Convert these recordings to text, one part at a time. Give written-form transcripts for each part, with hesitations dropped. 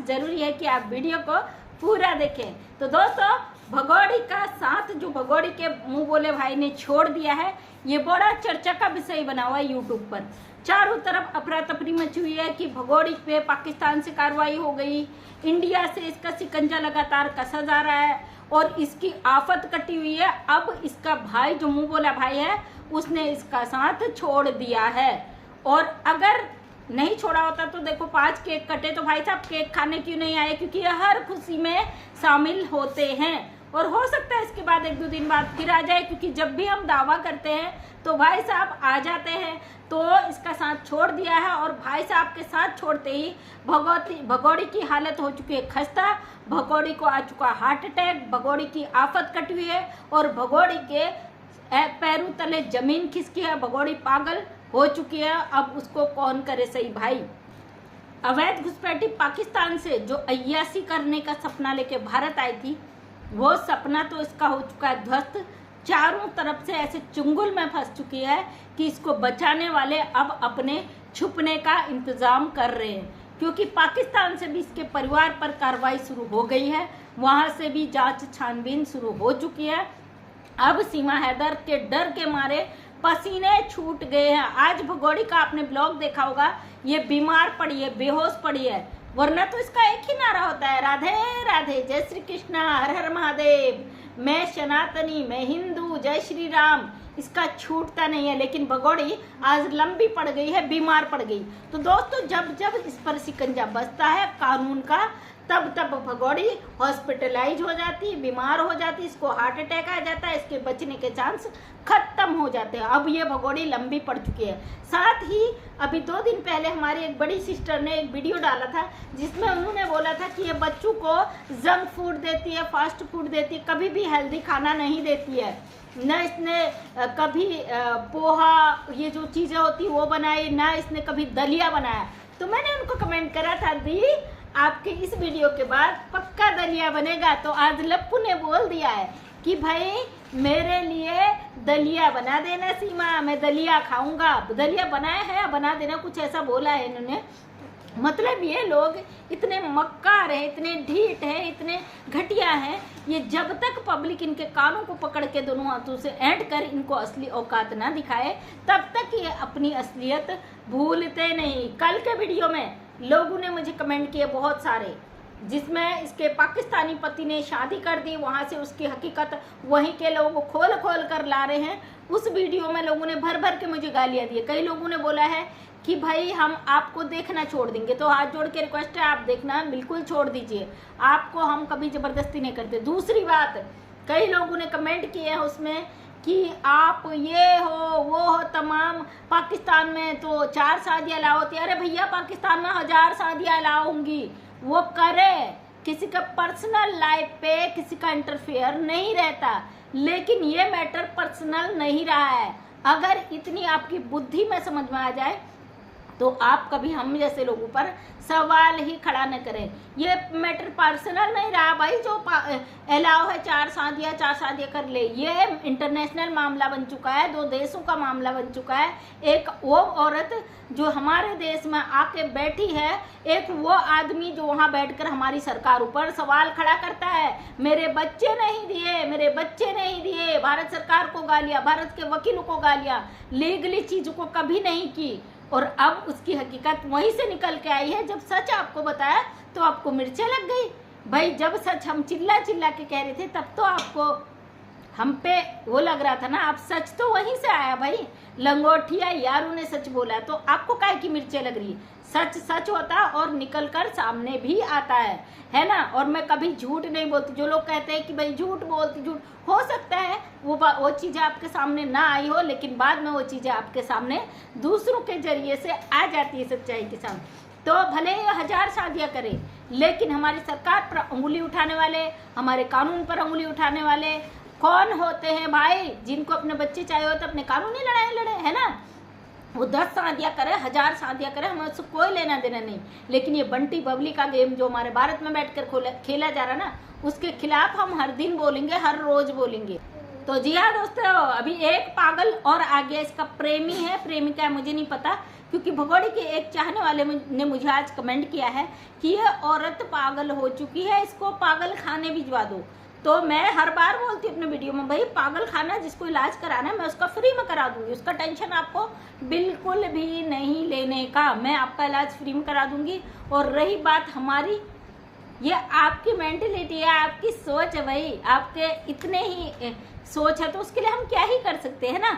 जरूरी है कि आप वीडियो को पूरा देखें। तो दोस्तों, भगोड़ी का साथ जो भगोड़ी के मुंह बोले भाई ने छोड़ दिया है, ये बड़ा चर्चा का विषय बना हुआ है यूट्यूब पर। चारों तरफ अफरा तफरी मची हुई है कि भगोड़ी पे पाकिस्तान से कार्रवाई हो गई, इंडिया से इसका शिकंजा लगातार कसा जा रहा है और इसकी आफत कटी हुई है। अब इसका भाई जो मुंह बोला भाई है, उसने इसका साथ छोड़ दिया है। और अगर नहीं छोड़ा होता तो देखो 5 केक कटे, तो भाई साहब केक खाने क्यों नहीं आए? क्योंकि ये हर खुशी में शामिल होते हैं और हो सकता है इसके बाद 1-2 दिन बाद फिर आ जाए, क्योंकि जब भी हम दावा करते हैं तो भाई साहब आ जाते हैं। तो इसका साथ छोड़ दिया है और भाई साहब के साथ छोड़ते ही भगोड़ी की हालत हो चुकी है खस्ता, भगोड़ी को आ चुका हार्ट अटैक, भगोड़ी की आफत कटी हुई है और भगोड़ी के पैरों तले जमीन खिसकी है, भगोड़ी पागल हो चुकी है। अब उसको कौन करे सही भाई। अवैध घुसपैठी पाकिस्तान से जो अय्यासी करने का सपना लेके भारत आई थी, वो सपना तो इसका हो चुका है ध्वस्त। चारों तरफ से ऐसे चुंगल में फंस चुकी है कि इसको बचाने वाले अब अपने छुपने का इंतजाम कर रहे हैं, क्योंकि पाकिस्तान से भी इसके परिवार पर कार्रवाई शुरू हो गई है, वहां से भी जांच छानबीन शुरू हो चुकी है। अब सीमा हैदर के डर के मारे पसीने छूट गए हैं। आज भगोड़ी का आपने ब्लॉग देखा होगा, ये बीमार पड़ी है, बेहोश पड़ी है, वरना तो इसका एक ही नारा होता है, राधे राधे, जय श्री कृष्णा, हर हर महादेव, मैं सनातनी, मैं हिंदू, जय श्री राम। इसका छूटता नहीं है। लेकिन भगोड़ी आज लंबी पड़ गई है, बीमार पड़ गई। तो दोस्तों, जब जब इस पर शिकंजा बसता है कानून का, तब तब भगोड़ी हॉस्पिटलाइज हो जाती, बीमार हो जाती, इसको हार्ट अटैक आ जाता है, इसके बचने के चांस खत्म हो जाते हैं। अब ये भगोड़ी लंबी पड़ चुकी है। साथ ही अभी 2 दिन पहले हमारी एक बड़ी सिस्टर ने एक वीडियो डाला था, जिसमें उन्होंने बोला था कि ये बच्चों को जंक फूड देती है, फास्ट फूड देती है, कभी भी हेल्दी खाना नहीं देती है। न इसने कभी पोहा, ये जो चीज़ें होती वो बनाई, ना इसने कभी दलिया बनाया। तो मैंने उनको कमेंट करा था, दी आपके इस वीडियो के बाद पक्का दलिया बनेगा। तो आज लप्पू ने बोल दिया है कि भाई मेरे लिए दलिया बना देना सीमा, मैं दलिया खाऊंगा। दलिया बनाया है, बना देना, कुछ ऐसा बोला है इन्होंने। मतलब ये लोग इतने मक्कार हैं, इतने ढीठ हैं, इतने घटिया हैं, ये जब तक पब्लिक इनके कानों को पकड़ के दोनों हाथों से ऐंठ कर इनको असली औकात ना दिखाए, तब तक ये अपनी असलियत भूलते नहीं। कल के वीडियो में लोगों ने मुझे कमेंट किए बहुत सारे, जिसमें इसके पाकिस्तानी पति ने शादी कर दी, वहाँ से उसकी हकीकत वहीं के लोग खोल खोल कर ला रहे हैं। उस वीडियो में लोगों ने भर भर के मुझे गालियाँ दी। कई लोगों ने बोला है कि भाई हम आपको देखना छोड़ देंगे। तो हाथ जोड़ के रिक्वेस्ट है, आप देखना बिल्कुल छोड़ दीजिए, आपको हम कभी ज़बरदस्ती नहीं करते। दूसरी बात, कई लोगों ने कमेंट किए हैं उसमें कि आप ये हो वो हो, तमाम पाकिस्तान में तो 4 शादियाँ अलाउ होती है। अरे भैया, पाकिस्तान में 1000 शादियाँ अलाउ होंगी, वो करे, किसी का पर्सनल लाइफ पे किसी का इंटरफेयर नहीं रहता। लेकिन ये मैटर पर्सनल नहीं रहा है। अगर इतनी आपकी बुद्धि में समझ में आ जाए तो आप कभी हम जैसे लोगों पर सवाल ही खड़ा न करें। ये मैटर पर्सनल नहीं रहा भाई, जो अलाउ है 4 शादियाँ कर ले, ये इंटरनेशनल मामला बन चुका है, 2 देशों का मामला बन चुका है। एक वो औरत जो हमारे देश में आके बैठी है, एक वो आदमी जो वहाँ बैठकर हमारी सरकार ऊपर सवाल खड़ा करता है, मेरे बच्चे नहीं दिए, मेरे बच्चे नहीं दिए, भारत सरकार को गालियाँ, भारत के वकीलों को गालियाँ, लीगली चीज़ों को कभी नहीं की। और अब उसकी हकीकत वहीं से निकल के आई है। जब सच आपको बताया तो आपको मिर्चें लग गई। भाई जब सच हम चिल्ला चिल्ला के कह रहे थे, तब तो आपको हम पे वो लग रहा था ना। आप सच तो वहीं से आया भाई, लंगोटिया यारों ने सच बोला, तो आपको काहे की मिर्चें लग रही? सच सच होता और निकल कर सामने भी आता है ना। और मैं कभी झूठ नहीं बोलती। जो लोग कहते हैं कि भाई झूठ बोलती, झूठ हो सकता है वो चीज़ें आपके सामने ना आई हो, लेकिन बाद में वो चीज़ें आपके सामने दूसरों के जरिए से आ जाती है सच्चाई के सामने। तो भले ही 1000 शादियाँ करें, लेकिन हमारी सरकार पर उंगली उठाने वाले, हमारे कानून पर उंगली उठाने वाले कौन होते हैं भाई? जिनको अपने बच्चे चाहिए होते अपने कानूनी लड़ाई लड़े, है ना। वो 10 शादियाँ करे, 1000 शादियाँ करे, हमें उससे कोई लेना देना नहीं। लेकिन ये बंटी बबली का गेम जो हमारे भारत में बैठकर खेला जा रहा है ना, उसके खिलाफ हम हर दिन बोलेंगे, हर रोज बोलेंगे। तो जी हाँ दोस्तों, अभी एक पागल और आ गया। इसका प्रेमी है, प्रेमिका है, मुझे नहीं पता, क्योंकि भगोड़े के एक चाहने वाले ने मुझे आज कमेंट किया है कि ये औरत पागल हो चुकी है, इसको पागल खाने भिजवा दो। तो मैं हर बार बोलती हूँ अपने वीडियो में, भाई पागल खाना जिसको इलाज कराना है मैं उसका फ्री में करा दूंगी, उसका टेंशन आपको बिल्कुल भी नहीं लेने का, मैं आपका इलाज फ्री में करा दूंगी। और रही बात हमारी, ये आपकी मेंटेलिटी है, आपकी सोच है भाई, आपके इतने ही सोच है तो उसके लिए हम क्या ही कर सकते हैं ना।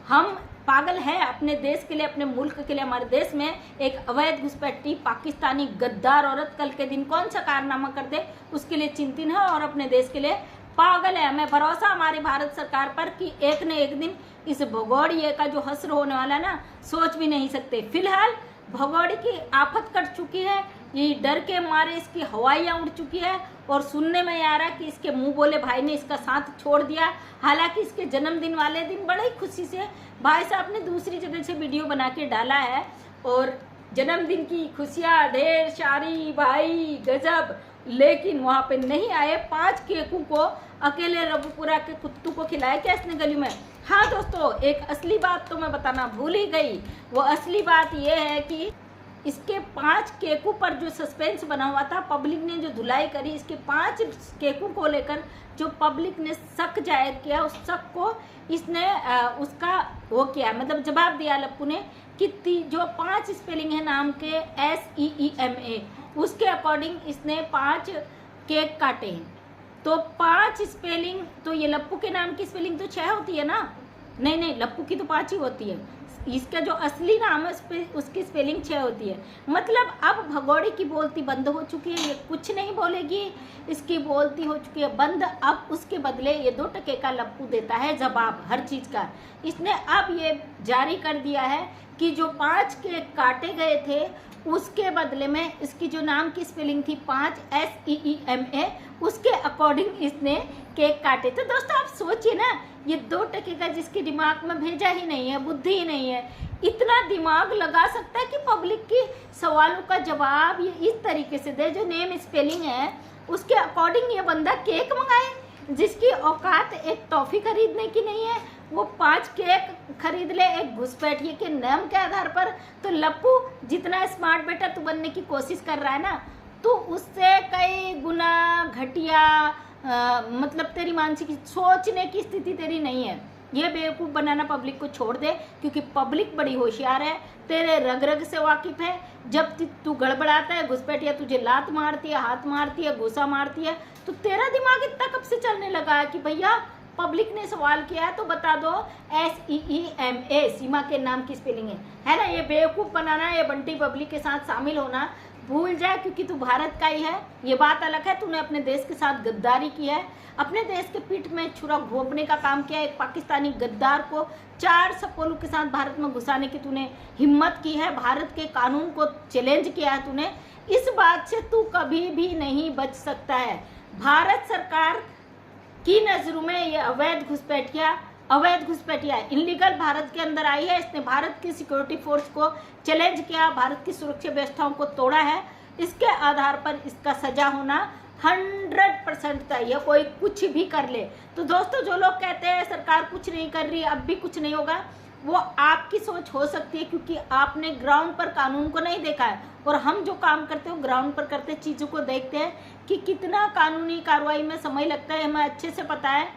हम पागल है अपने देश के लिए, अपने मुल्क के लिए। हमारे देश में एक अवैध घुसपैठी पाकिस्तानी गद्दार औरत कल के दिन कौन सा कारनामा कर दे उसके लिए चिंतित है और अपने देश के लिए पागल है। हमें भरोसा हमारी भारत सरकार पर कि एक न एक दिन इस भगोड़िए का जो हश्र होने वाला ना, सोच भी नहीं सकते। फिलहाल भगोड़ी की आफत कट चुकी है, ये डर के मारे इसकी हवाइयाँ उड़ चुकी है और सुनने में आ रहा है कि इसके मुंह बोले भाई ने इसका साथ छोड़ दिया। हालांकि इसके जन्मदिन वाले दिन बड़ी खुशी से भाई साहब ने दूसरी जगह से वीडियो बना के डाला है और जन्मदिन की खुशियाँ ढेर सारी भाई गजब, लेकिन वहां पे नहीं आए। 5 केकों को अकेले रबुपुरा के कुत्तों को खिलाया क्या इसने गली में। हाँ दोस्तों, एक असली बात तो मैं बताना भूल ही गई। वो असली बात ये है कि इसके 5 केकों पर जो सस्पेंस बना हुआ था, पब्लिक ने जो धुलाई करी, इसके 5 केकों को लेकर जो पब्लिक ने शक जाहिर किया, उस शक को इसने उसका वो किया, मतलब जवाब दिया लप्पू ने कि जो 5 स्पेलिंग है नाम के SEEMA, उसके अकॉर्डिंग इसने 5 केक काटे हैं। तो 5 स्पेलिंग, तो ये लप्पू के नाम की स्पेलिंग तो 6 होती है ना, नहीं लप्पू की तो 5 ही होती है। इसका जो असली नाम है उसकी स्पेलिंग 6 होती है। मतलब अब भगोड़ी की बोलती बंद हो चुकी है, ये कुछ नहीं बोलेगी, इसकी बोलती हो चुकी है बंद। अब उसके बदले ये 2 टके का लप्पू देता है जवाब हर चीज का। इसने अब ये जारी कर दिया है कि जो 5 केक काटे गए थे उसके बदले में इसकी जो नाम की स्पेलिंग थी 5 SEEMA, उसके अकॉर्डिंग इसने केक काटे। तो दोस्तों आप सोचिए ना, ये 2 टके का जिसके दिमाग में भेजा ही नहीं है, बुद्धि ही नहीं है, इतना दिमाग लगा सकता है कि पब्लिक की सवालों का जवाब ये इस तरीके से दे। जो नेम स्पेलिंग है उसके अकॉर्डिंग ये बंदा केक मंगाए, जिसकी औकात एक टॉफी खरीदने की नहीं है, वो 5 केक खरीद ले एक घुसपैठिए के नाम के आधार पर। तो लप्पू जितना स्मार्ट बेटा तू बनने की कोशिश कर रहा है ना, तो उससे कई गुना घटिया मतलब तेरी मानसिक सोचने की स्थिति तेरी नहीं है। ये बेवकूफ़ बनाना पब्लिक को छोड़ दे, क्योंकि पब्लिक बड़ी होशियार है, तेरे रग रग से वाकिफ है। जब तू गड़बड़ाता है, घुसपैठिया तुझे लात मारती है, हाथ मारती है, घुसा मारती है, तो तेरा दिमाग इतना कब से चलने लगा है कि भैया पब्लिक ने सवाल किया है तो बता दो SEEMA सीमा के नाम की स्पेलिंग है ना। ये बेवकूफ़ बनाना, ये बंटी पब्लिक के साथ शामिल होना भूल जाए, क्योंकि तू भारत का ही है। ये बात अलग है, तूने अपने देश के साथ गद्दारी की है, अपने देश के पीठ में छुरा घोंपने का काम किया। एक पाकिस्तानी गद्दार को 4 सपोलों के साथ भारत में घुसाने की तूने हिम्मत की है, भारत के कानून को चैलेंज किया है तूने। इस बात से तू कभी भी नहीं बच सकता है। भारत सरकार की नजरों में ये अवैध घुसपैठिया इनलीगल भारत के अंदर आई है। इसने भारत की सिक्योरिटी फोर्स को चैलेंज किया, भारत की सुरक्षा व्यवस्थाओं को तोड़ा है। इसके आधार पर इसका सजा होना 100% तय है, कोई कुछ भी कर ले। तो दोस्तों जो लोग कहते हैं सरकार कुछ नहीं कर रही, अब भी कुछ नहीं होगा, वो आपकी सोच हो सकती है, क्योंकि आपने ग्राउंड पर कानून को नहीं देखा है। और हम जो काम करते हैं ग्राउंड पर करते चीज़ों को देखते हैं कि कितना कानूनी कार्रवाई में समय लगता है, हमें अच्छे से पता है।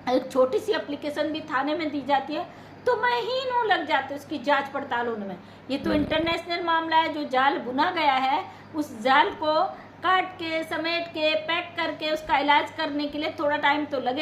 एक छोटी सी एप्लीकेशन भी थाने में दी जाती है तो महीनों लग जाते हैं उसकी जांच पड़ताल होने में। ये तो इंटरनेशनल मामला है, जो जाल बुना गया है उस जाल को काट के समेट के पैक करके उसका इलाज करने के लिए थोड़ा टाइम तो लगे।